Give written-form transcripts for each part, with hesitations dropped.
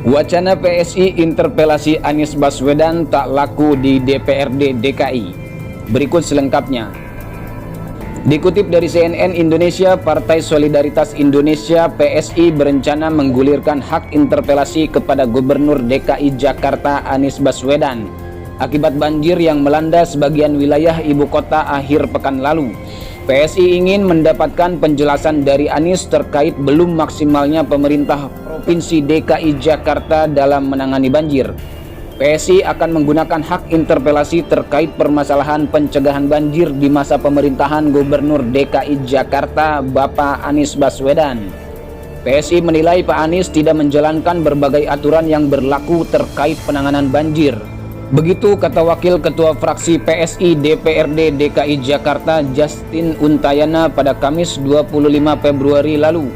Wacana PSI interpelasi Anies Baswedan tak laku di DPRD DKI. Berikut selengkapnya. Dikutip dari CNN Indonesia, Partai Solidaritas Indonesia (PSI) berencana menggulirkan hak interpelasi kepada Gubernur DKI Jakarta Anies Baswedan akibat banjir yang melanda sebagian wilayah ibu kota akhir pekan lalu. PSI ingin mendapatkan penjelasan dari Anies terkait belum maksimalnya pemerintah Provinsi DKI Jakarta dalam menangani banjir. PSI akan menggunakan hak interpelasi terkait permasalahan pencegahan banjir di masa pemerintahan Gubernur DKI Jakarta Bapak Anies Baswedan. PSI menilai Pak Anies tidak menjalankan berbagai aturan yang berlaku terkait penanganan banjir. Begitu kata Wakil Ketua Fraksi PSI DPRD DKI Jakarta Justin Untayana pada Kamis 25 Februari lalu.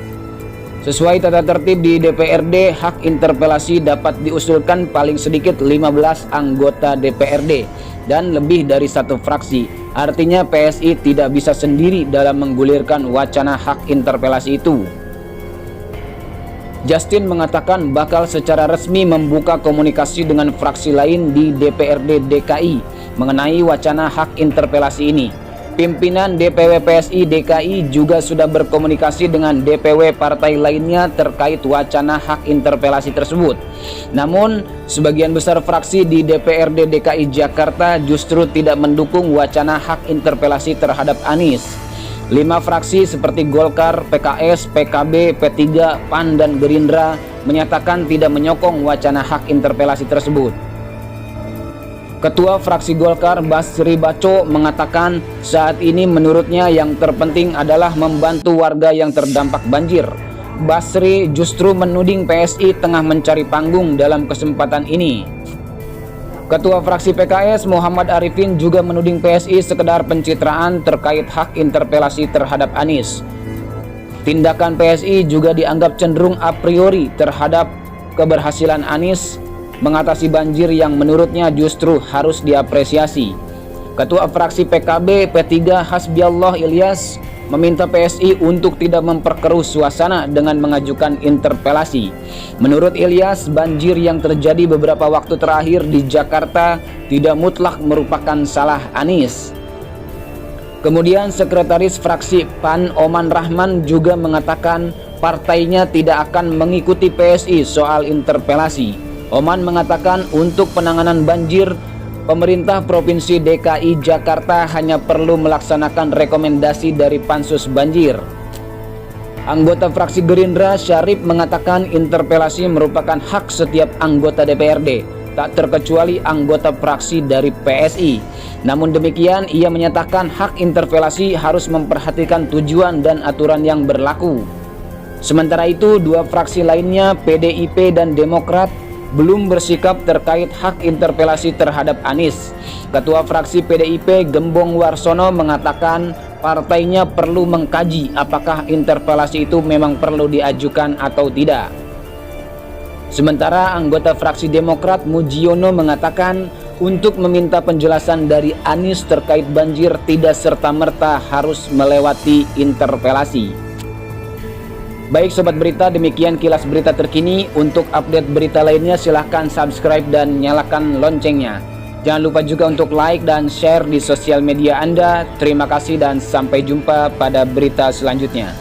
Sesuai tata tertib di DPRD, hak interpelasi dapat diusulkan paling sedikit 15 anggota DPRD dan lebih dari satu fraksi. Artinya PSI tidak bisa sendiri dalam menggulirkan wacana hak interpelasi itu. Justin mengatakan bakal secara resmi membuka komunikasi dengan fraksi lain di DPRD DKI mengenai wacana hak interpelasi ini. Pimpinan DPW PSI DKI juga sudah berkomunikasi dengan DPW partai lainnya terkait wacana hak interpelasi tersebut. Namun, sebagian besar fraksi di DPRD DKI Jakarta justru tidak mendukung wacana hak interpelasi terhadap Anies. 5 fraksi seperti Golkar, PKS, PKB, P3, PAN, dan Gerindra menyatakan tidak menyokong wacana hak interpelasi tersebut. Ketua fraksi Golkar Basri Baco mengatakan saat ini menurutnya yang terpenting adalah membantu warga yang terdampak banjir. Basri justru menuding PSI tengah mencari panggung dalam kesempatan ini. Ketua fraksi PKS Muhammad Arifin juga menuding PSI sekedar pencitraan terkait hak interpelasi terhadap Anies. Tindakan PSI juga dianggap cenderung a priori terhadap keberhasilan Anies mengatasi banjir yang menurutnya justru harus diapresiasi. Ketua fraksi PKB P3 Hasbiallah Ilyas meminta PSI untuk tidak memperkeruh suasana dengan mengajukan interpelasi. Menurut Ilyas, banjir yang terjadi beberapa waktu terakhir di Jakarta tidak mutlak merupakan salah Anies. Kemudian Sekretaris Fraksi PAN Oman Rahman juga mengatakan partainya tidak akan mengikuti PSI soal interpelasi. Oman mengatakan untuk penanganan banjir, pemerintah Provinsi DKI Jakarta hanya perlu melaksanakan rekomendasi dari Pansus Banjir. Anggota fraksi Gerindra Syarif mengatakan interpelasi merupakan hak setiap anggota DPRD, tak terkecuali anggota fraksi dari PSI. Namun demikian, ia menyatakan hak interpelasi harus memperhatikan tujuan dan aturan yang berlaku. Sementara itu, 2 fraksi lainnya, PDIP dan Demokrat, belum bersikap terkait hak interpelasi terhadap Anies. Ketua fraksi PDIP Gembong Warsono mengatakan partainya perlu mengkaji apakah interpelasi itu memang perlu diajukan atau tidak. Sementara anggota fraksi Demokrat Mujiono mengatakan untuk meminta penjelasan dari Anies terkait banjir tidak serta-merta harus melewati interpelasi. Baik Sobat Berita, demikian kilas berita terkini. Untuk update berita lainnya silahkan subscribe dan nyalakan loncengnya. Jangan lupa juga untuk like dan share di sosial media Anda. Terima kasih dan sampai jumpa pada berita selanjutnya.